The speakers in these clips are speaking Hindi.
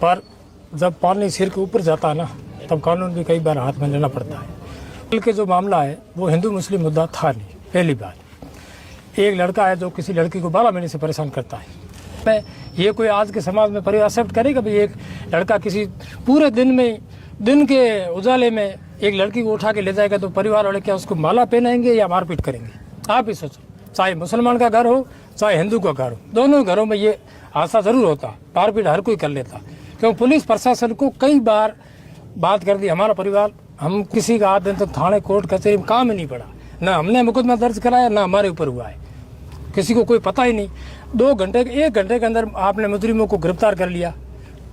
पर जब पानी सिर के ऊपर जाता है ना, तब कानून भी कई बार हाथ में लेना पड़ता है। कल के जो मामला है वो हिंदू मुस्लिम मुद्दा था नहीं। पहली बात, एक लड़का है जो किसी लड़की को 12 महीने से परेशान करता है। मैं ये कोई आज के समाज में परिवार एक्सेप्ट करेगा भाई एक लड़का किसी पूरे दिन के उजाले में एक लड़की को उठा के ले जाएगा, तो परिवार वाले क्या उसको माला पहनाएंगे या मारपीट करेंगे? आप ही सोचो, चाहे मुसलमान का घर हो चाहे हिंदू का घर हो, दोनों घरों में ये हादसा जरूर होता। मारपीट हर कोई कर लेता। क्यों पुलिस प्रशासन को कई बार बात कर दी, हमारा परिवार, हम किसी का 8 दिन तक थाने कोर्ट कचहरी में काम ही नहीं पड़ा, ना हमने मुकदमा दर्ज कराया ना हमारे ऊपर हुआ है, किसी को कोई पता ही नहीं। 1 घंटे के अंदर आपने मुजरिमों को गिरफ्तार कर लिया।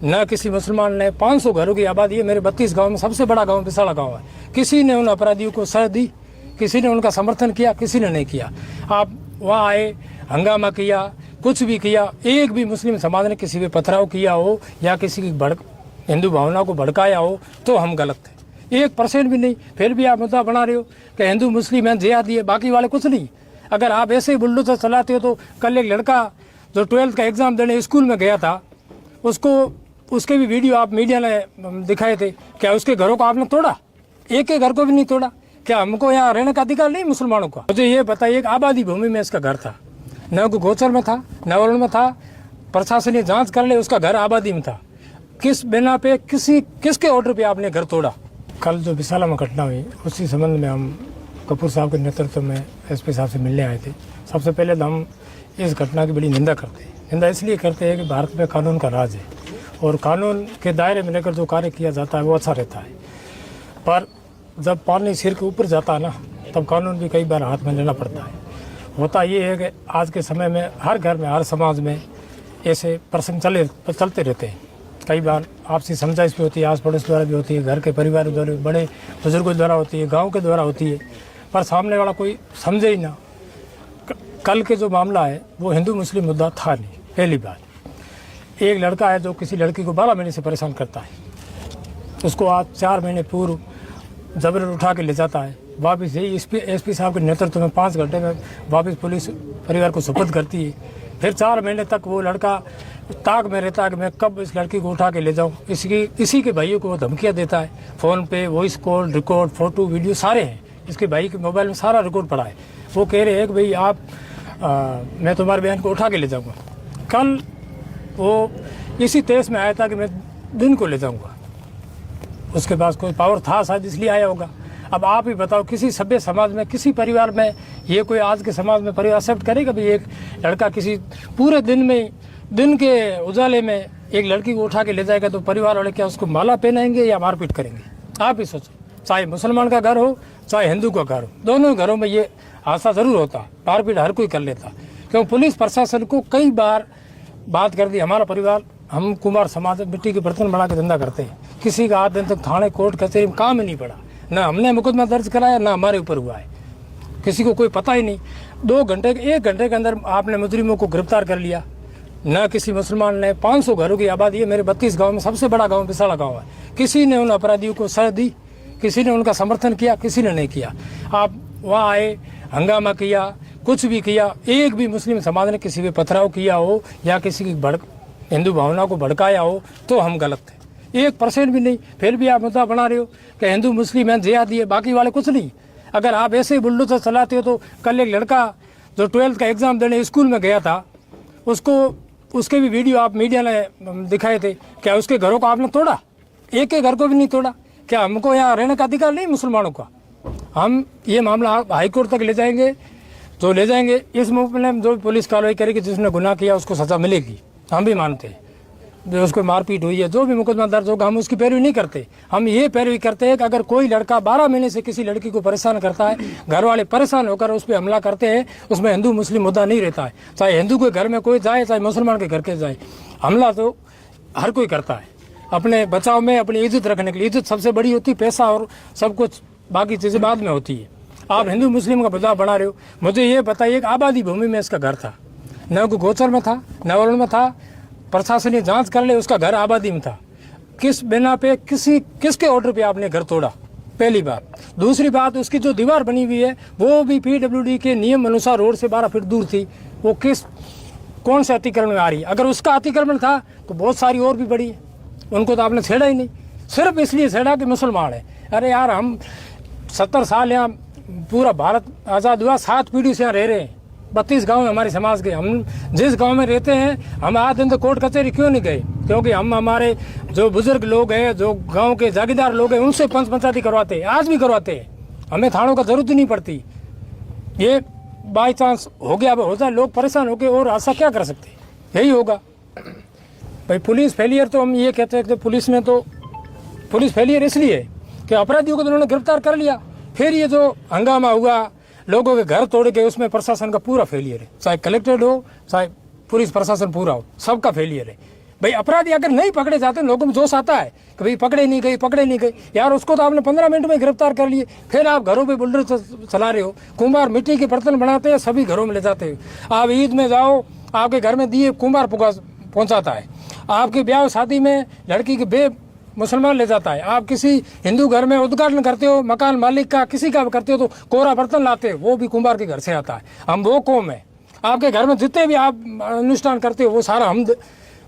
न किसी मुसलमान ने, 500 घरों की आबादी है मेरे 32 गांव में, सबसे बड़ा गांव पिसाड़ा गांव है, किसी ने उन अपराधियों को सह दी? किसी ने उनका समर्थन किया? किसी ने नहीं किया। आप वहाँ आए, हंगामा किया, कुछ भी किया, एक भी मुस्लिम समाज ने किसी पे पथराव किया हो या किसी की हिंदू भावना को भड़काया हो तो हम गलत थे। 1% भी नहीं। फिर भी आप मुद्दा बना रहे हो कि हिंदू मुस्लिम है, जिहादी है, बाकी वाले कुछ नहीं। अगर आप ऐसे ही बुलडोजर चलाते हो तो कल एक लड़का जो 12th का एग्जाम देने स्कूल में गया था, उसके भी वीडियो आप मीडिया ने दिखाए थे। क्या उसके घरों को आपने तोड़ा? एक घर को भी नहीं तोड़ा। क्या हमको यहाँ रहने का अधिकार नहीं मुसलमानों का? मुझे ये बताइए, एक आबादी भूमि में इसका घर था, न को गोचर में था न वर्ण में था। प्रशासन ने जांच कर ले, उसका घर आबादी में था। किस बिना पे किसके ऑर्डर पे आपने घर तोड़ा? कल जो विशाला में घटना हुई उसी संबंध में हम कपूर साहब के नेतृत्व में एसपी साहब से मिलने आए थे। सबसे पहले तो हम इस घटना की बड़ी निंदा करते हैं। निंदा इसलिए करते हैं कि भारत में कानून का राज है और कानून के दायरे में लेकर जो कार्य किया जाता है वो अच्छा रहता है। पर जब पानी सिर के ऊपर जाता है ना, तब कानून भी कई बार हाथ में लेना पड़ता है। होता ये है कि आज के समय में हर घर में, हर समाज में ऐसे प्रसंग चलते रहते हैं। कई बार आपसी समझाइश भी होती है, आस पड़ोस द्वारा भी होती है, घर के परिवार द्वारा, बड़े बुजुर्गों द्वारा होती है, गांव के द्वारा होती है, पर सामने वाला कोई समझे ही ना। कल के जो मामला है वो हिंदू मुस्लिम मुद्दा था नहीं। पहली बात, एक लड़का है जो किसी लड़की को 12 महीने से परेशान करता है, उसको आज 4 महीने पूर्व जबरन उठा के ले जाता है। वापस यही एसपी साहब के नेतृत्व में 5 घंटे में वापस पुलिस परिवार को सुपुर्द करती है। फिर 4 महीने तक वो लड़का ताक में रहता है कि मैं कब इस लड़की को उठा के ले जाऊं। इसी के भाइयों को वो धमकियां देता है। फ़ोन पे voice call, record, photo, video सारे हैं। इसके भाई के मोबाइल में सारा रिकॉर्ड पड़ा है। वो कह रहे हैं कि भाई मैं तुम्हारे बहन को उठा के ले जाऊँगा। कल वो इसी तेज में आया था कि मैं दिन को ले जाऊँगा। उसके पास कोई पावर था शायद, इसलिए आया होगा। अब आप ही बताओ, किसी सभ्य समाज में, किसी परिवार में, ये कोई आज के समाज में परिवार एक्सेप्ट करेगा भाई एक लड़का किसी पूरे दिन के उजाले में एक लड़की को उठा के ले जाएगा, तो परिवार वाले क्या उसको माला पहनाएंगे या मारपीट करेंगे? आप ही सोचो, चाहे मुसलमान का घर हो चाहे हिंदू का घर हो, दोनों घरों में ये हादसा जरूर होता। मारपीट हर कोई कर लेता। क्यों पुलिस प्रशासन को कई बार बात कर दी, हमारा परिवार, हम कुमार समाज मिट्टी के बर्तन बना के धंधा करते हैं, किसी का 8 दिन तक थाने कोर्ट कचहरी में काम ही नहीं पड़ा, ना हमने मुकदमा दर्ज कराया ना हमारे ऊपर हुआ है, किसी को कोई पता ही नहीं। 1 घंटे के अंदर आपने मुजरिमों को गिरफ्तार कर लिया। न किसी मुसलमान ने, 500 घरों की आबादी है मेरे 32 गांव में, सबसे बड़ा गांव पिसाड़ा गांव है, किसी ने उन अपराधियों को सह दी? किसी ने उनका समर्थन किया? किसी ने नहीं किया। आप वहाँ आए, हंगामा किया, कुछ भी किया, एक भी मुस्लिम समाज ने किसी पे पथराव किया हो या किसी की हिंदू भावना को भड़काया हो तो हम गलत थे। 1% भी नहीं। फिर भी आप मुद्दा बना रहे हो कि हिंदू मुस्लिम है, जिहादी है, बाकी वाले कुछ नहीं। अगर आप ऐसे ही बुलडोजर चलाते हो तो कल एक लड़का जो 12th का एग्जाम देने स्कूल में गया था, उसके भी वीडियो आप मीडिया ने दिखाए थे। क्या उसके घरों को आपने तोड़ा? एक घर को भी नहीं तोड़ा। क्या हमको यहाँ रहने का अधिकार नहीं मुसलमानों का? हम ये मामला हाईकोर्ट तक ले जाएंगे तो ले जाएंगे। इस मामले में जो पुलिस कार्रवाई करेगी, जिसने गुनाह किया उसको सजा मिलेगी, हम भी मानते हैं। जो उसको मारपीट हुई है, जो भी मुकदमा दर्ज होगा, हम उसकी पैरवी नहीं करते। हम ये पैरवी करते हैं कि अगर कोई लड़का 12 महीने से किसी लड़की को परेशान करता है, घर वाले परेशान होकर उस पर हमला करते हैं, उसमें हिंदू मुस्लिम मुद्दा नहीं रहता है। चाहे हिंदू के घर में कोई जाए, चाहे मुसलमान के घर के जाए, हमला तो हर कोई करता है अपने बचाव में, अपनी इज्जत रखने के लिए। इज्जत सबसे बड़ी होती है, पैसा और सब कुछ बाकी चीज़ें बाद में होती है। आप हिंदू मुस्लिम का बदलाव बना रहे हो। मुझे ये बताइए, एक आबादी भूमि में इसका घर था, न को गोचर में था न वर्ण में था। प्रशासन ने जांच कर ले, उसका घर आबादी में था। किस बिना पे किसके ऑर्डर पे आपने घर तोड़ा? पहली बात। दूसरी बात, उसकी जो दीवार बनी हुई है वो भी PWD के नियम अनुसार रोड से 12 फीट दूर थी। वो कौन से अतिक्रमण में आ रही है? अगर उसका अतिक्रमण था तो बहुत सारी और भी बड़ी है। उनको तो आपने छेड़ा ही नहीं, सिर्फ इसलिए छेड़ा कि मुसलमान है। अरे यार, हम 70 साल यहाँ पूरा भारत आज़ाद हुआ, 7 पीढ़ी से यहाँ रह रहे हैं, 32 गांव है हमारे समाज के। हम जिस गांव में रहते हैं, हम आज दिन तो कोर्ट कचहरी क्यों नहीं गए? क्योंकि हम हमारे जो बुजुर्ग लोग हैं, जो गांव के जागीरदार लोग हैं, उनसे पंच पंचायती करवाते हैं, आज भी करवाते हैं। हमें थानों का जरूरत ही नहीं पड़ती। ये बाई चांस हो गया, अब हो जाए, लोग परेशान हो गए, और ऐसा क्या कर सकते, यही होगा भाई। पुलिस फेलियर तो हम ये कहते हैं कि पुलिस फेलियर इसलिए कि अपराधियों को तो उन्होंने गिरफ्तार कर लिया, फिर ये जो हंगामा हुआ, लोगों के घर तोड़ के, उसमें प्रशासन का पूरा फेलियर है। चाहे कलेक्टेड हो, चाहे पुलिस प्रशासन पूरा हो, सबका फेलियर है भाई। अपराधी अगर नहीं पकड़े जाते, लोगों में जोश आता है कि भाई पकड़े नहीं गए यार, उसको तो आपने 15 मिनट में गिरफ्तार कर लिए, फिर आप घरों पे बुलडोजर चला रहे हो। कुम्हार मिट्टी के बर्तन बनाते हैं, सभी घरों में ले जाते हो। आप ईद में जाओ, आपके घर में दिए कुम्हार पहुंचाता है। आपके ब्याह शादी में लड़की के मुसलमान ले जाता है। आप किसी हिंदू घर में उद्घाटन करते हो, मकान मालिक का किसी का करते हो, तो कोरा बर्तन लाते हो, वो भी कुम्हार के घर से आता है। हम वो कौम है। आपके घर में जितने भी आप अनुष्ठान करते हो, वो सारा हम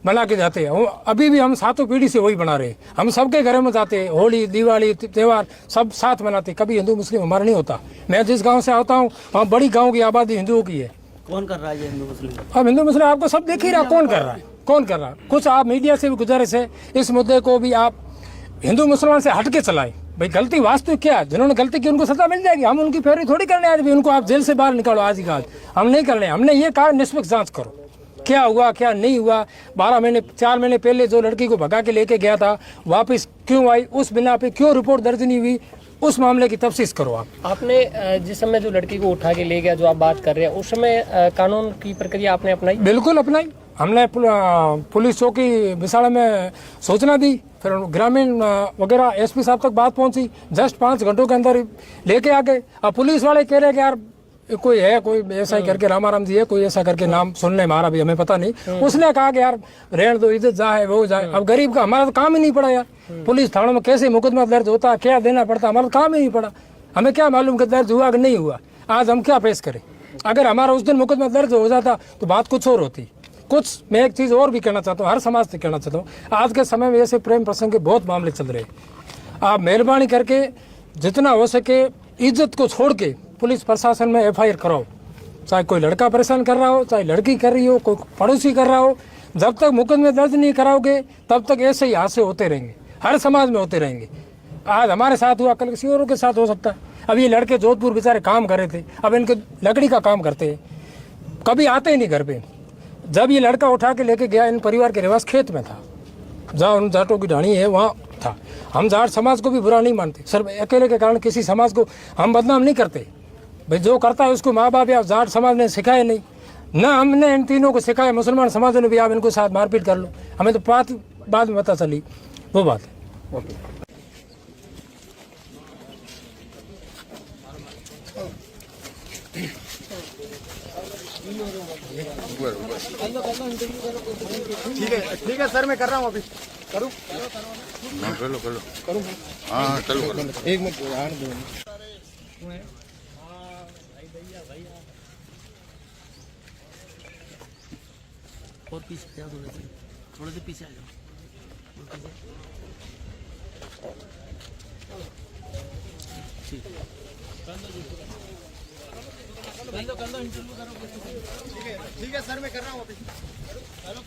बना के जाते हैं। अभी भी हम 7 पीढ़ी से वही बना रहे हैं। हम सबके घरों में जाते हैं, होली दिवाली त्यौहार सब साथ मनाते हैं। कभी हिंदू मुस्लिम हमारा नहीं होता। मैं जिस गाँव से आता हूँ, वहाँ बड़ी गाँव की आबादी हिंदुओं की है। कौन कर रहा है ये हिंदू मुस्लिम? अब हिंदू मुस्लिम आपको सब देख ही रहा, कौन कर रहा है। कुछ आप मीडिया से भी गुजारिश है, इस मुद्दे को भी आप हिंदू मुसलमान से हटके चलाएं भाई। गलती वास्तविक क्या है, जिन्होंने गलती की उनको सजा मिल जाएगी। हम उनकी फेवरी थोड़ी करने आए, उनको आप जेल से बाहर निकालो आज ही आज, हम नहीं करने। हमने ये कहा निष्पक्ष जांच करो, क्या हुआ क्या नहीं हुआ। 4 महीने पहले जो लड़की को भगा के लेके गया था, वापस क्यों आई, उस बिना पे क्यों रिपोर्ट दर्ज नहीं हुई, उस मामले की तफ्तीश करो आप। आपने जिस समय जो लड़की को उठा के ले गया, जो आप बात कर रहे हैं, उस समय कानून की प्रक्रिया आपने अपनाई? बिल्कुल अपनाई। हमने पुलिस चौकी विशाल में सूचना दी, फिर ग्रामीण वगैरह एसपी साहब तक बात पहुंची, जस्ट 5 घंटों के अंदर लेके आ गए। अब पुलिस वाले कह रहे हैं कि यार कोई है, कोई ऐसा ही करके रामाराम जी है, कोई ऐसा करके नाम सुनने में आ रहा, भी हमें पता नहीं। उसने कहा कि यार रहने दो, इज्जत जाए वो जाए। अब गरीब का हमारा तो काम ही नहीं पड़ा यार। पुलिस थानों में कैसे मुकदमा दर्ज होता है, क्या देना पड़ता, हमारा काम ही नहीं पड़ा। हमें क्या मालूम कि दर्ज हुआ कि नहीं हुआ। आज हम क्या पेश करें? अगर हमारा उस दिन मुकदमा दर्ज हो जाता तो बात कुछ और होती। मैं एक चीज़ और भी कहना चाहता हूँ, हर समाज से कहना चाहता हूँ, आज के समय में ऐसे प्रेम प्रसंग के बहुत मामले चल रहे हैं। आप मेहरबानी करके जितना हो सके इज्जत को छोड़ के पुलिस प्रशासन में FIR कराओ। चाहे कोई लड़का परेशान कर रहा हो, चाहे लड़की कर रही हो, कोई पड़ोसी कर रहा हो, जब तक मुकदमे दर्ज नहीं कराओगे तब तक ऐसे ही हादसे होते रहेंगे, हर समाज में होते रहेंगे। आज हमारे साथ हुआ, कल किसी और के साथ हो सकता है। अब ये लड़के जोधपुर बेचारे काम कर रहे थे, अब इनके लकड़ी का काम करते हैं, कभी आते ही नहीं घर पे। जब ये लड़का उठा के लेके गया, इन परिवार के रिवाज खेत में था, जहाँ उन जाटों की ढाणी है वहाँ था। हम जाट समाज को भी बुरा नहीं मानते, सिर्फ अकेले के कारण किसी समाज को हम बदनाम नहीं करते भाई। जो करता है उसको माँ बाप या जाट समाज ने सिखाया नहीं ना, हमने इन तीनों को सिखाया। मुसलमान समाज ने भी आप इनको साथ मारपीट कर लो, हमें तो बात बाद में पता चली, वो बात है। ठीक है सर, मैं कर रहा हूँ अभी। करूँ? कर लो। हाँ चलो कर लो। 1 मिनट और पीछे जाओ, थोड़े से पीछे आ जाओ। ठीक है सर, मैं कर रहा हूँ अभी। करो।